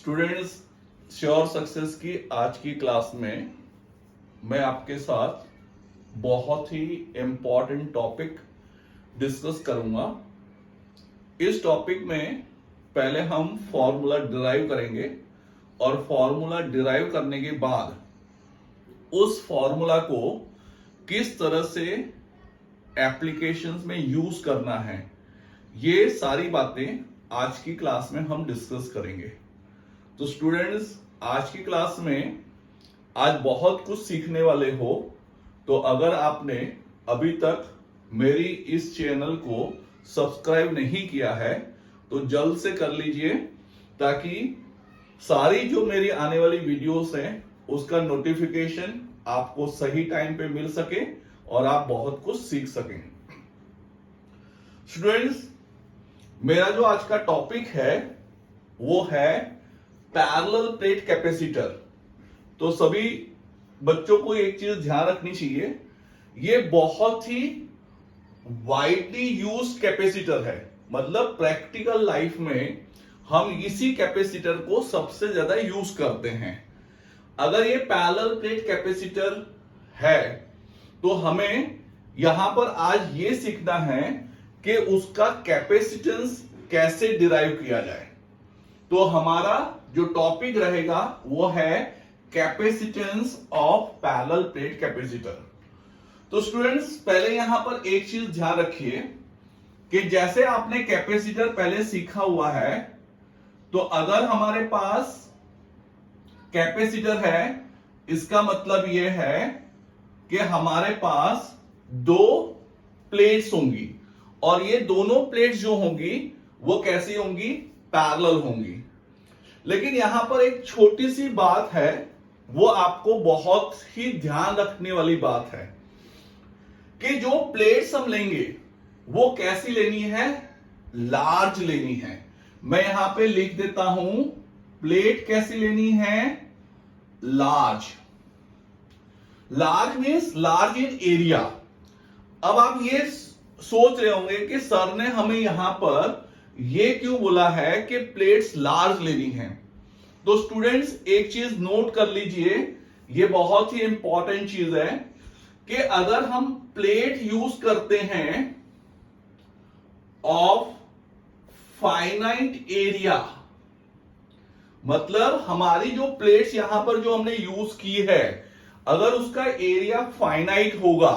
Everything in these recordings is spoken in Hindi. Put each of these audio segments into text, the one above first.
स्टूडेंट्स, श्योर सक्सेस की आज की क्लास में मैं आपके साथ बहुत ही इंपॉर्टेंट टॉपिक डिस्कस करूंगा। इस टॉपिक में पहले हम फॉर्मूला डिराइव करेंगे और फॉर्मूला डिराइव करने के बाद उस फॉर्मूला को किस तरह से एप्लीकेशंस में यूज करना है, ये सारी बातें आज की क्लास में हम डिस्कस करेंगे। तो स्टूडेंट्स, आज की क्लास में आज बहुत कुछ सीखने वाले हो। तो अगर आपने अभी तक मेरी इस चैनल को सब्सक्राइब नहीं किया है तो जल्द से कर लीजिए, ताकि सारी जो मेरी आने वाली वीडियोस हैं उसका नोटिफिकेशन आपको सही टाइम पे मिल सके और आप बहुत कुछ सीख सकें। स्टूडेंट्स, मेरा जो आज का टॉपिक है वो है पैरेलल प्लेट कैपेसिटर। तो सभी बच्चों को एक चीज ध्यान रखनी चाहिए, ये बहुत ही वाइडली यूज्ड कैपेसिटर है। मतलब प्रैक्टिकल लाइफ में हम इसी कैपेसिटर को सबसे ज्यादा यूज करते हैं। अगर ये पैरेलल प्लेट कैपेसिटर है तो हमें यहां पर आज ये सीखना है कि उसका कैपेसिटेंस कैसे डिराइव किया जाए। तो हमारा जो टॉपिक रहेगा वो है capacitance of parallel plate capacitor. तो स्टूडेंट्स, पहले यहां पर एक चीज ध्यान रखिए कि जैसे आपने कैपेसिटर पहले सीखा हुआ है, तो अगर हमारे पास कैपेसिटर है, इसका मतलब यह है कि हमारे पास दो प्लेट्स होंगी और ये दोनों प्लेट्स जो होंगी वो कैसी होंगी? पैरेलल होंगी। लेकिन यहां पर एक छोटी सी बात है, वो आपको बहुत ही ध्यान रखने वाली बात है कि जो प्लेट्स हम लेंगे वो कैसी लेनी है? लार्ज लेनी है। मैं यहां पे लिख देता हूं, प्लेट कैसी लेनी है? Large. Large means large in area. अब आप ये सोच रहे होंगे कि सर ने हमें यहां पर ये क्यों बोला है कि प्लेट्स लार्ज लेनी है। तो स्टूडेंट्स, एक चीज नोट कर लीजिए, ये बहुत ही इंपॉर्टेंट चीज है कि अगर हम प्लेट यूज करते हैं ऑफ फाइनाइट एरिया, मतलब हमारी जो प्लेट्स यहां पर जो हमने यूज की है, अगर उसका एरिया फाइनाइट होगा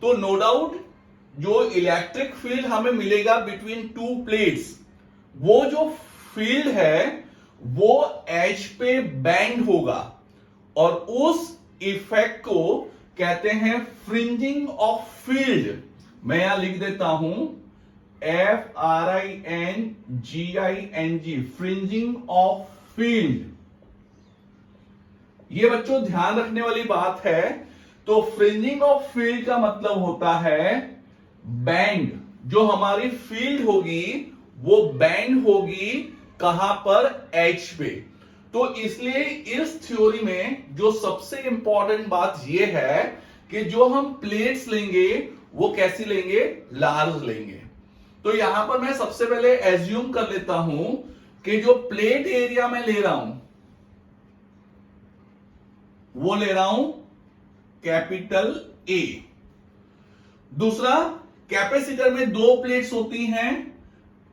तो नो डाउट जो इलेक्ट्रिक फील्ड हमें मिलेगा बिटवीन टू प्लेट्स, वो जो फील्ड है वो एज पे बैंड होगा और उस इफेक्ट को कहते हैं फ्रिंजिंग ऑफ फील्ड। मैं यहां लिख देता हूं FRINGING, फ्रिंजिंग ऑफ फील्ड। ये बच्चों ध्यान रखने वाली बात है। तो फ्रिंजिंग ऑफ फील्ड का मतलब होता है बैंड। जो हमारी फील्ड होगी वो बैंड होगी कहां पर? एच पे। तो इसलिए इस थ्योरी में जो सबसे इंपॉर्टेंट बात यह है कि जो हम प्लेट्स लेंगे वो कैसी लेंगे? लार्ज लेंगे। तो यहां पर मैं सबसे पहले एज्यूम कर लेता हूं कि जो प्लेट एरिया मैं ले रहा हूं वो ले रहा हूं कैपिटल ए। दूसरा, कैपेसिटर में दो प्लेट्स होती हैं,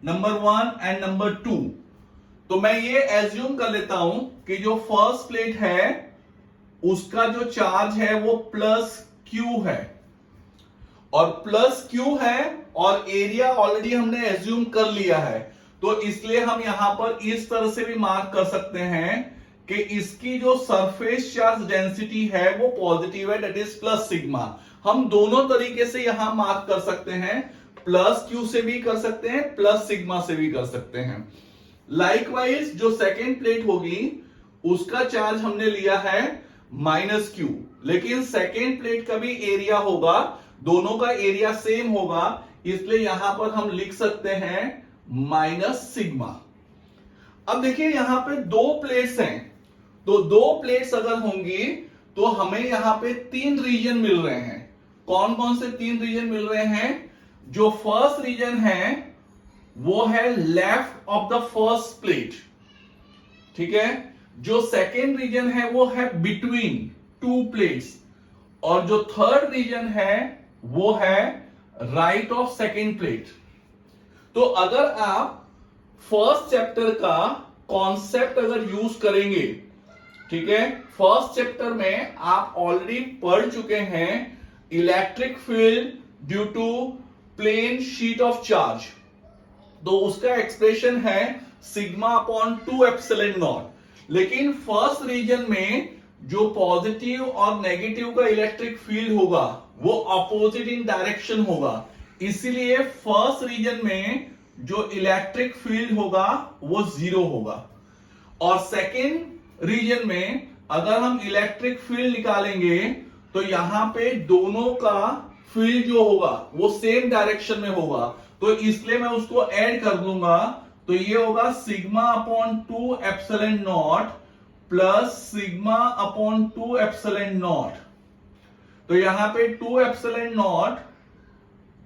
नंबर 1 एंड नंबर 2। तो मैं ये एज्यूम कर लेता हूं कि जो फर्स्ट प्लेट है उसका जो चार्ज है वो प्लस क्यू है, और प्लस क्यू है और एरिया ऑलरेडी हमने एज्यूम कर लिया है। तो इसलिए हम यहां पर इस तरह से भी मार्क कर सकते हैं कि इसकी जो सरफेस चार्ज डेंसिटी है वो पॉजिटिव है, दैट इज प्लस सिग्मा। हम दोनों तरीके से यहां मार्क कर सकते हैं, प्लस क्यू से भी कर सकते हैं, प्लस सिग्मा से भी कर सकते हैं। लाइकवाइज जो सेकेंड प्लेट होगी उसका चार्ज हमने लिया है माइनस क्यू, लेकिन सेकेंड प्लेट का भी एरिया होगा, दोनों का एरिया सेम होगा, इसलिए यहां पर हम लिख सकते हैं माइनस सिग्मा। अब देखिए यहां पे दो प्लेट्स हैं, तो दो प्लेट्स अगर होंगी तो हमें यहां पे तीन रीजन मिल रहे हैं। कौन कौन से तीन रीजन मिल रहे हैं? जो फर्स्ट रीजन है वो है left of the first plate, ठीक है। जो सेकेंड रीजन है वो है बिटवीन टू प्लेट्स, और जो थर्ड रीजन है वो है राइट ऑफ सेकेंड प्लेट। तो अगर आप फर्स्ट चैप्टर का कॉन्सेप्ट अगर यूज करेंगे, ठीक है, फर्स्ट चैप्टर में आप ऑलरेडी पढ़ चुके हैं electric field due to plane sheet of charge, तो उसका एक्सप्रेशन है सिग्मा अपॉन 2 एप्सिलॉन नॉट। लेकिन फर्स्ट रीजन में जो पॉजिटिव और नेगेटिव का इलेक्ट्रिक फील्ड होगा वो अपोजिट इन डायरेक्शन होगा, इसीलिए फर्स्ट रीजन में जो इलेक्ट्रिक फील्ड होगा वो 0 होगा। और सेकेंड रीजन में अगर हम इलेक्ट्रिक फील्ड निकालेंगे तो यहां पे दोनों का फील्ड जो होगा वो सेम डायरेक्शन में होगा, तो इसलिए मैं उसको ऐड कर दूंगा। तो ये होगा sigma upon 2 epsilon not plus sigma upon 2 epsilon not. तो यहां पे 2 एप्सिलॉन नॉट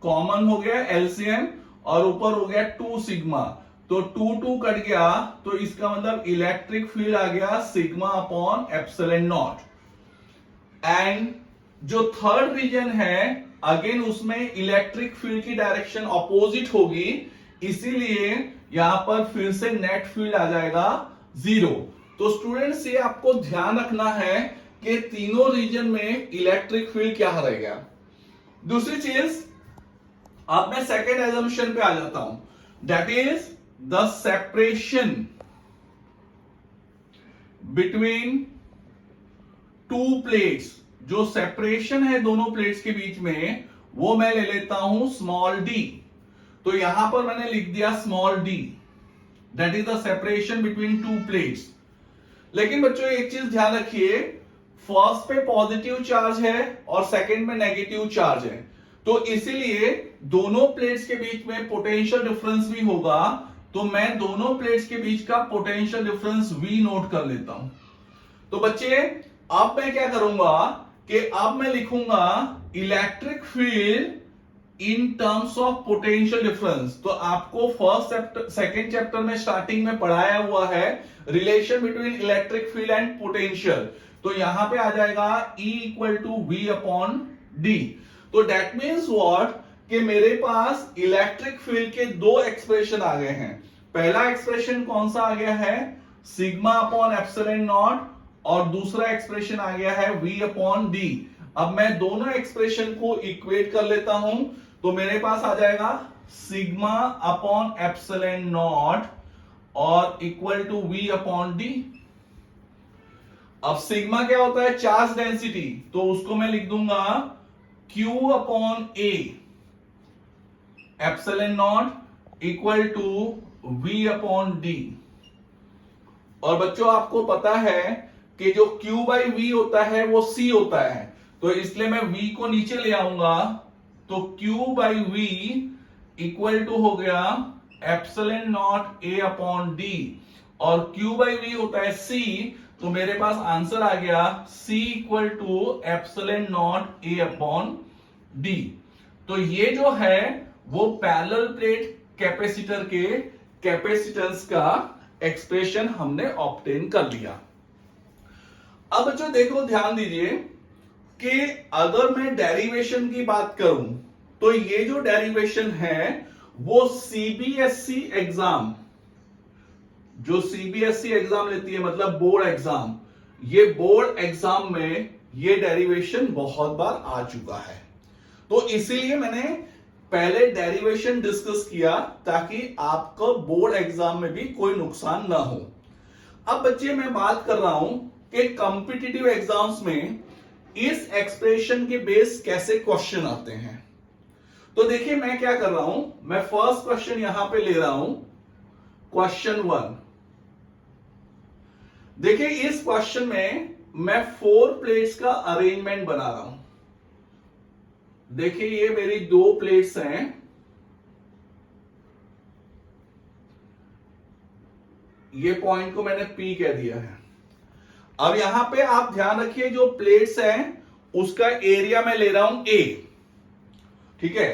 कॉमन हो गया एलसीएम, और ऊपर हो गया 2 सिग्मा, तो 2 कट गया, तो इसका मतलब इलेक्ट्रिक फील्ड आ गया sigma upon epsilon not. And जो थर्ड रीजन है अगेन उसमें इलेक्ट्रिक फील्ड की डायरेक्शन ऑपोजिट होगी, इसीलिए यहां पर फिर से नेट फील्ड आ जाएगा 0। तो स्टूडेंट्स ये आपको ध्यान रखना है कि तीनों रीजन में इलेक्ट्रिक फील्ड क्या रहेगा। दूसरी चीज, अब मैं सेकेंड एजम्पशन पे आ जाता हूं, that is the separation between two plates. जो सेपरेशन है दोनों प्लेट्स के बीच में वो मैं ले लेता हूं स्मॉल डी। तो यहां पर मैंने लिख दिया small D, that is the separation between two plates. लेकिन बच्चों एक चीज ध्यान रखिए, फर्स्ट पे पॉजिटिव चार्ज है और सेकंड में नेगेटिव चार्ज है, तो इसीलिए दोनों प्लेट्स के बीच में पोटेंशियल डिफरेंस भी होगा, तो मैं दोनों प्लेट्स के बीच का पोटेंशियल डिफरेंस V नोट कर लेता हूं। तो बच्चे अब मैं क्या करूंगा कि अब मैं लिखूंगा electric field in terms of potential difference. तो आपको फर्स्ट सेकेंड चैप्टर में स्टार्टिंग में पढ़ाया हुआ है relation between electric field and potential, तो यहां पे आ जाएगा E equal to V upon D. तो दैट मीन्स व्हाट कि मेरे पास इलेक्ट्रिक फील्ड के दो एक्सप्रेशन आ गए हैं। पहला एक्सप्रेशन कौन सा आ गया है, सिग्मा अपॉन एप्सिलॉन नॉट, और दूसरा एक्सप्रेशन आ गया है V अपॉन डी। अब मैं दोनों एक्सप्रेशन को इक्वेट कर लेता हूं, तो मेरे पास आ जाएगा सिग्मा अपॉन एप्सिलॉन नॉट और equal to V upon D. अब सिग्मा क्या होता है, चार्ज डेंसिटी, तो उसको मैं लिख दूंगा Q upon A, epsilon naught equal to V upon D. और बच्चों आपको पता है कि जो Q बाई V होता है वो C होता है, तो इसलिए मैं V को नीचे ले आऊंगा, तो Q by V equal to हो गया epsilon naught A upon D, और Q बाई V होता है C, तो मेरे पास आंसर आ गया C equal to epsilon naught A upon D. तो ये जो है वो पैरेलल प्लेट कैपेसिटर के कैपेसिटेंस का एक्सप्रेशन हमने ऑब्टेन कर लिया। अब जो देखो ध्यान दीजिए कि अगर मैं डेरिवेशन की बात करूं तो ये जो डेरिवेशन है वो सीबीएसई एग्जाम, जो सीबीएसई एग्जाम लेती है मतलब बोर्ड एग्जाम, ये बोर्ड एग्जाम में ये डेरिवेशन बहुत बार आ चुका है, तो इसीलिए मैंने पहले डेरिवेशन डिस्कस किया ताकि आपको बोर्ड एग्जाम में भी कोई नुकसान ना हो। अब बच्चे मैं बात कर रहा हूं कि कॉम्पिटिटिव एग्जाम्स में इस एक्सप्रेशन के बेस कैसे क्वेश्चन आते हैं। तो देखिए मैं क्या कर रहा हूं, मैं फर्स्ट क्वेश्चन यहां पे ले रहा हूं, क्वेश्चन 1। देखिए इस क्वेश्चन में मैं 4 प्लेट्स का अरेंजमेंट बना रहा हूं। देखिए ये मेरी 2 प्लेट्स हैं, ये पॉइंट को मैंने P कह दिया है। अब यहां पे आप ध्यान रखिए जो प्लेट्स हैं उसका एरिया मैं ले रहा हूं A, ठीक है।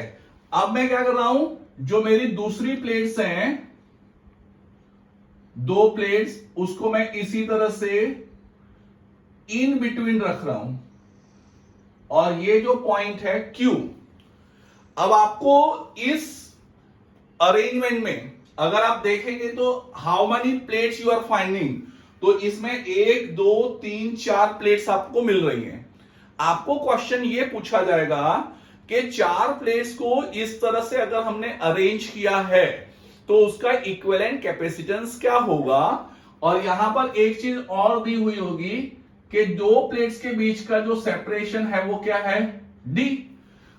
अब मैं क्या कर रहा हूं, जो मेरी दूसरी प्लेट्स हैं, दो प्लेट्स, उसको मैं इसी तरह से इन बिटवीन रख रहा हूं, और ये जो पॉइंट है Q। अब आपको इस अरेंजमेंट में अगर आप देखेंगे तो how many plates you are finding, तो इसमें 1 2 3 4 प्लेट्स आपको मिल रही हैं। आपको क्वेश्चन ये पूछा जाएगा कि 4 प्लेट्स को इस तरह से अगर हमने अरेंज किया है तो उसका इक्विवेलेंट कैपेसिटेंस क्या होगा। और यहां पर एक चीज और दी हुई होगी कि दो प्लेट्स के बीच का जो सेपरेशन है वो क्या है, D।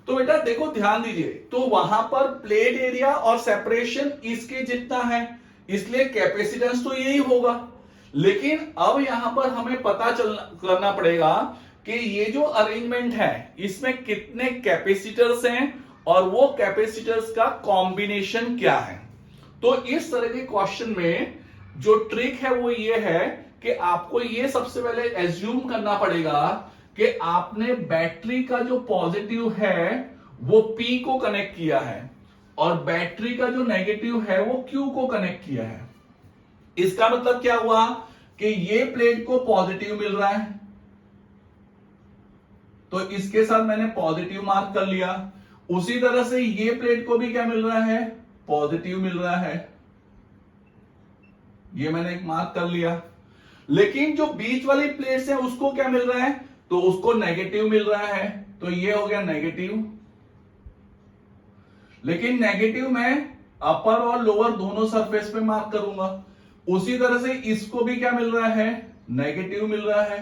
तो बेटा देखो ध्यान दीजिए, तो वहां पर प्लेट एरिया और सेपरेशन इसके जितना है, इसलिए कैपेसिटेंस तो यही होगा। लेकिन अब यहां पर हमें पता करना पड़ेगा कि ये जो अरेंजमेंट है इसमें कितने कैपेसिटर्स हैं और वो कैपेसिटर्स का कॉम्बिनेशन क्या है। तो इस तरह के क्वेश्चन में जो ट्रिक है वो ये है कि आपको ये सबसे पहले एज्यूम करना पड़ेगा कि आपने बैटरी का जो पॉजिटिव है वो P को कनेक्ट किया है और बैटरी का जो नेगेटिव है वो Q को कनेक्ट किया है। इसका मतलब क्या हुआ कि ये प्लेट को पॉजिटिव मिल रहा है, तो इसके साथ मैंने पॉजिटिव मार्क कर लिया। उसी तरह से ये प्लेट को भी क्या मिल रहा है, पॉजिटिव मिल रहा है, ये मैंने एक मार्क कर लिया। लेकिन जो बीच वाली प्लेट्स है उसको क्या मिल रहा है, तो उसको नेगेटिव मिल रहा है, तो ये हो गया नेगेटिव। लेकिन नेगेटिव मैं अपर और लोअर दोनों सरफेस पे मार्क करूंगा। उसी तरह से इसको भी क्या मिल रहा है, नेगेटिव मिल रहा है।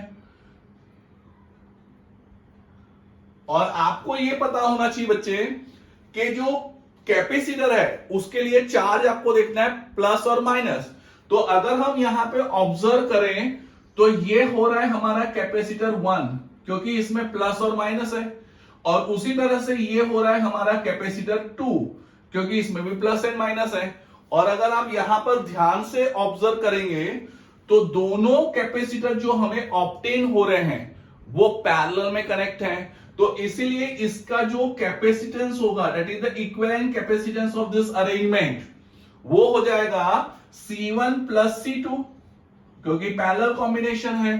और आपको यह पता होना चाहिए बच्चे कि जो कैपेसिटर है उसके लिए चार्ज आपको देखना है प्लस और माइनस। तो अगर हम यहां पे ऑब्जर्व करें तो ये हो रहा है हमारा कैपेसिटर 1, क्योंकि इसमें प्लस और माइनस है। और उसी तरह से ये हो रहा है हमारा कैपेसिटर 2, क्योंकि इसमें भी प्लस एंड माइनस है। और अगर आप यहां पर ध्यान से ऑब्जर्व करेंगे तो दोनों कैपेसिटर जो हमें ऑब्टेन हो रहे हैं वो पैरेलल में कनेक्ट हैं। तो इसीलिए इसका जो कैपेसिटेंस होगा, that is the equivalent capacitance of this arrangement, वो हो जाएगा C1 प्लस C2, क्योंकि पैरेलल कॉम्बिनेशन है।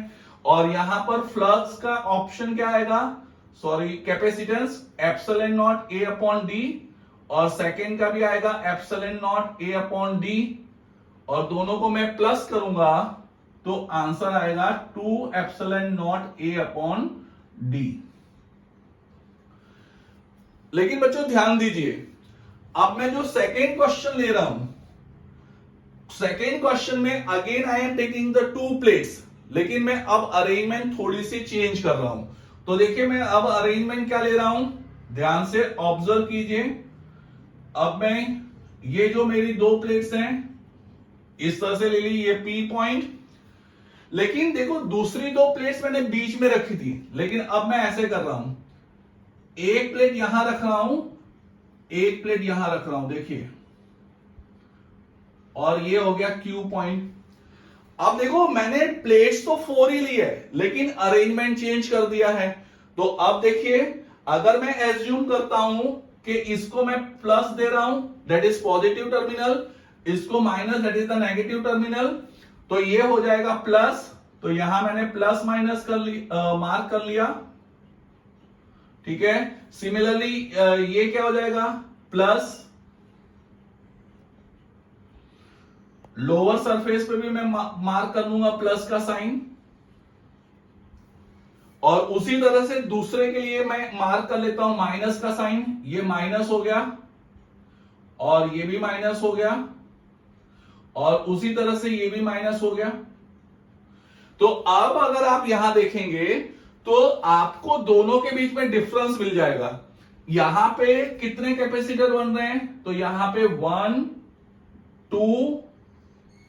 और यहां पर फ्लक्स का ऑप्शन क्या आएगा, sorry capacitance epsilon naught A upon D, और सेकेंड का भी आएगा epsilon naught A upon D, और दोनों को मैं प्लस करूंगा तो आंसर आएगा 2 epsilon naught A upon D। लेकिन बच्चों ध्यान दीजिए, अब मैं जो सेकेंड क्वेश्चन ले रहा हूं, सेकेंड क्वेश्चन में again I am taking the 2 plates, लेकिन मैं अब अरेंजमेंट थोड़ी सी चेंज कर रहा हूं। तो देखिए मैं अब अरेंजमेंट क्या ले रहा हूं, ध्यान से ऑब्जर्व कीजिए। अब मैं ये जो मेरी 2 प्लेट्स हैं इस तरह से ले ली, ये P पॉइंट। लेकिन देखो दूसरी 2 प्लेट्स मैंने बीच में रखी थी, लेकिन अब मैं ऐसे कर रहा हूं, एक प्लेट यहां रख रहा हूं, एक प्लेट यहां रख रहा हूं, देखिए, और ये हो गया Q पॉइंट। अब देखो मैंने प्लेट्स तो 4 ही ली है लेकिन अरेंजमेंट चेंज कर दिया है। तो अब देखिए अगर मैं एज्यूम करता हूं कि इसको मैं प्लस दे रहा हूं, दैट इज पॉजिटिव टर्मिनल, इसको minus, that is the negative terminal, तो ये हो जाएगा प्लस। तो यहां मैंने प्लस माइनस मार्क कर लिया, ठीक है। सिमिलरली ये क्या हो जाएगा, प्लस, लोअर सरफेस पे भी मैं मार्क कर लूंगा प्लस का साइन, और उसी तरह से दूसरे के लिए मैं मार्क कर लेता हूं माइनस का साइन, ये माइनस हो गया और ये भी माइनस हो गया, और उसी तरह से ये भी माइनस हो गया। तो अब अगर आप यहां देखेंगे तो आपको दोनों के बीच में डिफरेंस मिल जाएगा। यहां पे कितने कैपेसिटर बन रहे हैं, तो यहां पे 1 2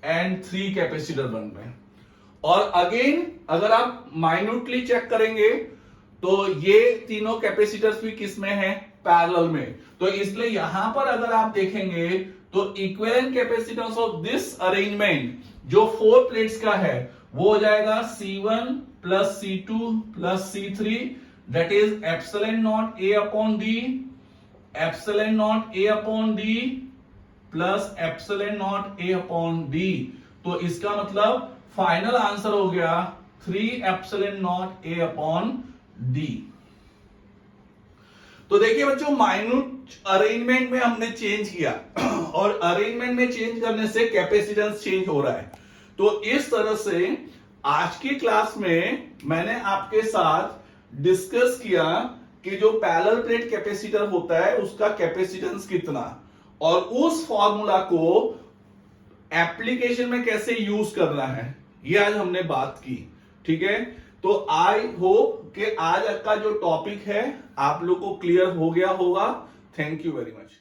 एंड 3 कैपेसिटर बन रहे हैं। और अगेन अगर आप माइन्यूटली चेक करेंगे तो ये तीनों कैपेसिटर्स भी किस में है, पैरेलल में। तो इसलिए यहां पर अगर आप देखेंगे तो equivalent capacitance of this arrangement जो 4 प्लेट्स का है वो हो जाएगा C1 plus C2 plus C3, that is epsilon naught A upon D, epsilon naught A upon D plus epsilon naught A upon D। तो इसका मतलब फाइनल आंसर हो गया 3ε0A/d। तो देखिए बच्चों, माइन्यूट अरेंजमेंट में हमने चेंज किया और अरेंजमेंट में चेंज करने से कैपेसिटेंस चेंज हो रहा है। तो इस तरह से आज की क्लास में मैंने आपके साथ डिस्कस किया कि जो पैरेलल प्लेट कैपेसिटर होता है उसका कैपेसिटेंस कितना, और उस फॉर्मूला को एप्लीकेशन में कैसे यूज करना है, ये आज हमने बात की। ठीक है, तो आई होप कि आज का जो टॉपिक है आप लोग को क्लियर हो गया होगा। Thank you very much.